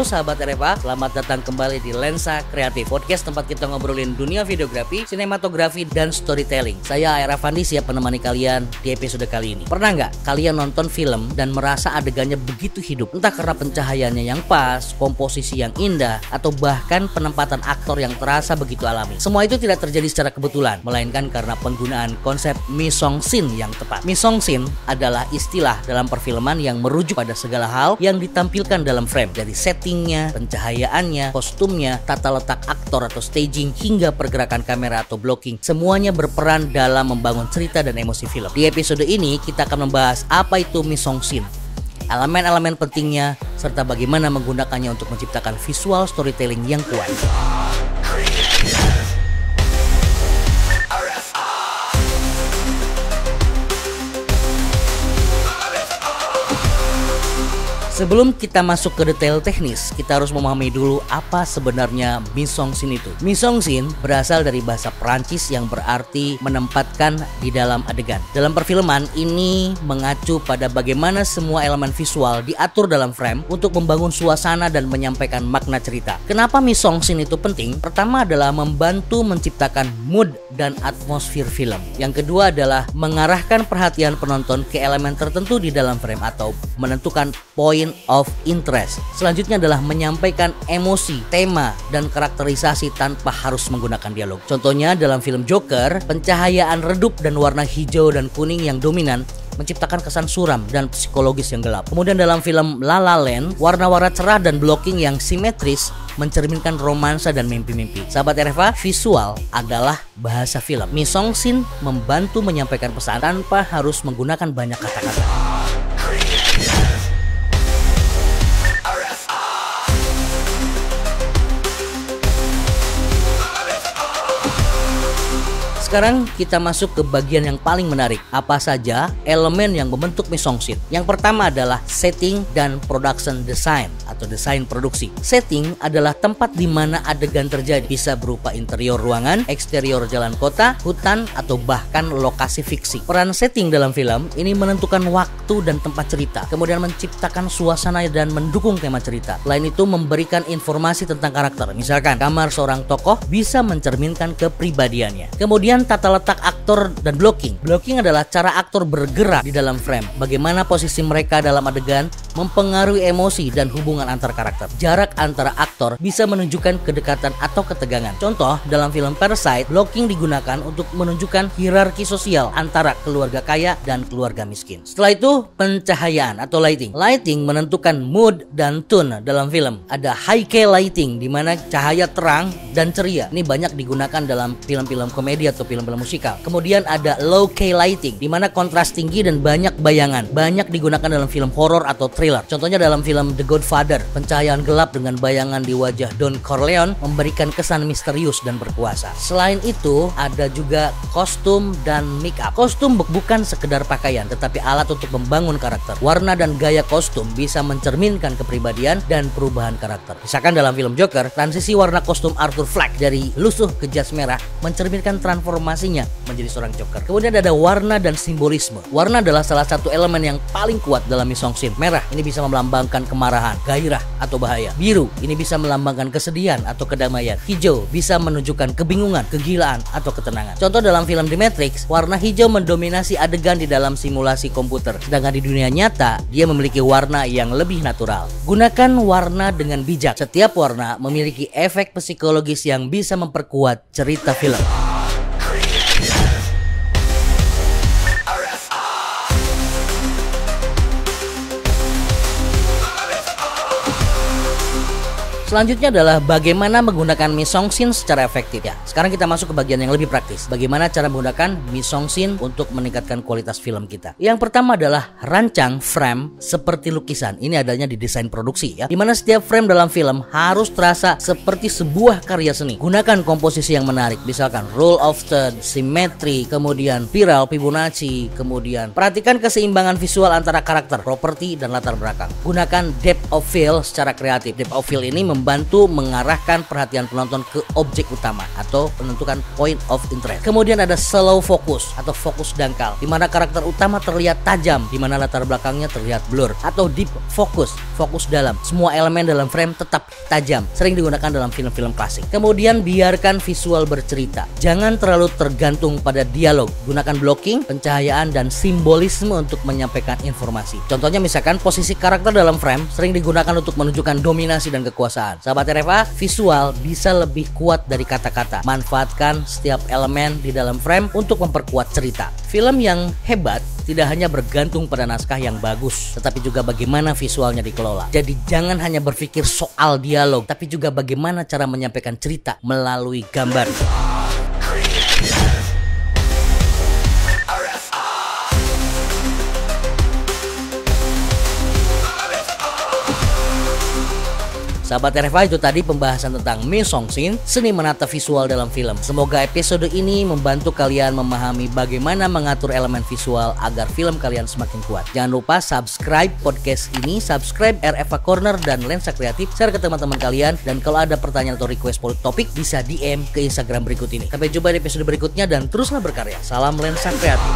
Halo sahabat RFA, selamat datang kembali di Lensa Kreatif, podcast tempat kita ngobrolin dunia videografi, sinematografi, dan storytelling. Saya Aira Fandi siap menemani kalian di episode kali ini. Pernah nggak kalian nonton film dan merasa adegannya begitu hidup? Entah karena pencahayaannya yang pas, komposisi yang indah, atau bahkan penempatan aktor yang terasa begitu alami. Semua itu tidak terjadi secara kebetulan, melainkan karena penggunaan konsep mise-en-scène yang tepat. Mise-en-scène adalah istilah dalam perfilman yang merujuk pada segala hal yang ditampilkan dalam frame, dari settingnya, pencahayaannya, kostumnya, tata letak aktor atau staging, hingga pergerakan kamera atau blocking. Semuanya berperan dalam membangun cerita dan emosi film. Di episode ini kita akan membahas apa itu mise-en-scène, elemen-elemen pentingnya, serta bagaimana menggunakannya untuk menciptakan visual storytelling yang kuat. Sebelum kita masuk ke detail teknis, kita harus memahami dulu apa sebenarnya mise-en-scène itu. Mise-en-scène berasal dari bahasa Perancis yang berarti menempatkan di dalam adegan. Dalam perfilman ini mengacu pada bagaimana semua elemen visual diatur dalam frame untuk membangun suasana dan menyampaikan makna cerita. Kenapa mise-en-scène itu penting? Pertama adalah membantu menciptakan mood dan atmosfer film. Yang kedua adalah mengarahkan perhatian penonton ke elemen tertentu di dalam frame atau menentukan point of interest. Selanjutnya adalah menyampaikan emosi, tema, dan karakterisasi tanpa harus menggunakan dialog. Contohnya dalam film Joker, pencahayaan redup dan warna hijau dan kuning yang dominan menciptakan kesan suram dan psikologis yang gelap. Kemudian dalam film La La Land, warna-warna cerah dan blocking yang simetris mencerminkan romansa dan mimpi-mimpi. Sahabat RFA, visual adalah bahasa film. Mise-en-scène membantu menyampaikan pesan tanpa harus menggunakan banyak kata-kata. Sekarang kita masuk ke bagian yang paling menarik. Apa saja elemen yang membentuk mise-en-scène? Yang pertama adalah setting dan production design atau desain produksi. Setting adalah tempat di mana adegan terjadi. Bisa berupa interior ruangan, eksterior jalan kota, hutan, atau bahkan lokasi fiksi. Peran setting dalam film ini menentukan waktu dan tempat cerita, kemudian menciptakan suasana dan mendukung tema cerita. Selain itu memberikan informasi tentang karakter. Misalkan kamar seorang tokoh bisa mencerminkan kepribadiannya. Kemudian tata letak aktor dan blocking. Blocking adalah cara aktor bergerak di dalam frame. Bagaimana posisi mereka dalam adegan mempengaruhi emosi dan hubungan antar karakter. Jarak antara aktor bisa menunjukkan kedekatan atau ketegangan. Contoh, dalam film Parasite, blocking digunakan untuk menunjukkan hierarki sosial antara keluarga kaya dan keluarga miskin. Setelah itu, pencahayaan atau lighting. Lighting menentukan mood dan tone dalam film. Ada high key lighting di mana cahaya terang dan ceria. Ini banyak digunakan dalam film-film komedi atau film-film musikal. Kemudian ada low key lighting di mana kontras tinggi dan banyak bayangan. Banyak digunakan dalam film horor atau thriller. Contohnya dalam film The Godfather, pencahayaan gelap dengan bayangan di wajah Don Corleone memberikan kesan misterius dan berkuasa. Selain itu, ada juga kostum dan make up. Kostum bukan sekedar pakaian, tetapi alat untuk membangun karakter. Warna dan gaya kostum bisa mencerminkan kepribadian dan perubahan karakter. Misalkan dalam film Joker, transisi warna kostum Arthur Fleck dari lusuh ke jas merah mencerminkan transformasinya menjadi seorang Joker. Kemudian ada warna dan simbolisme. Warna adalah salah satu elemen yang paling kuat dalam mise-en-scène. Merah ini bisa melambangkan kemarahan, gairah, atau bahaya. Biru ini bisa melambangkan kesedihan atau kedamaian. Hijau bisa menunjukkan kebingungan, kegilaan, atau ketenangan. Contoh dalam film The Matrix, warna hijau mendominasi adegan di dalam simulasi komputer. Sedangkan di dunia nyata, dia memiliki warna yang lebih natural. Gunakan warna dengan bijak. Setiap warna memiliki efek psikologis yang bisa memperkuat cerita film. Selanjutnya adalah bagaimana menggunakan mise-en-scène secara efektif. Ya, sekarang kita masuk ke bagian yang lebih praktis. Bagaimana cara menggunakan mise-en-scène untuk meningkatkan kualitas film kita. Yang pertama adalah rancang frame seperti lukisan. Ini adanya di desain produksi ya. Dimana setiap frame dalam film harus terasa seperti sebuah karya seni. Gunakan komposisi yang menarik. Misalkan rule of third, simetri, kemudian spiral, Fibonacci, kemudian perhatikan keseimbangan visual antara karakter, properti, dan latar belakang. Gunakan depth of field secara kreatif. Depth of field ini membantu mengarahkan perhatian penonton ke objek utama atau menentukan point of interest. Kemudian ada slow focus atau fokus dangkal, di mana karakter utama terlihat tajam, di mana latar belakangnya terlihat blur. Atau deep focus, fokus dalam. Semua elemen dalam frame tetap tajam, sering digunakan dalam film-film klasik. Kemudian biarkan visual bercerita. Jangan terlalu tergantung pada dialog. Gunakan blocking, pencahayaan, dan simbolisme untuk menyampaikan informasi. Contohnya misalkan posisi karakter dalam frame sering digunakan untuk menunjukkan dominasi dan kekuasaan. Sahabat Reva, visual bisa lebih kuat dari kata-kata. Manfaatkan setiap elemen di dalam frame untuk memperkuat cerita. Film yang hebat tidak hanya bergantung pada naskah yang bagus, tetapi juga bagaimana visualnya dikelola. Jadi jangan hanya berpikir soal dialog, tapi juga bagaimana cara menyampaikan cerita melalui gambar. Sahabat Reva, itu tadi pembahasan tentang mise en scène, seni menata visual dalam film. Semoga episode ini membantu kalian memahami bagaimana mengatur elemen visual agar film kalian semakin kuat. Jangan lupa subscribe podcast ini, subscribe RFA Corner dan Lensa Kreatif, share ke teman-teman kalian, dan kalau ada pertanyaan atau request topik bisa DM ke Instagram berikut ini. Sampai jumpa di episode berikutnya dan teruslah berkarya. Salam Lensa Kreatif.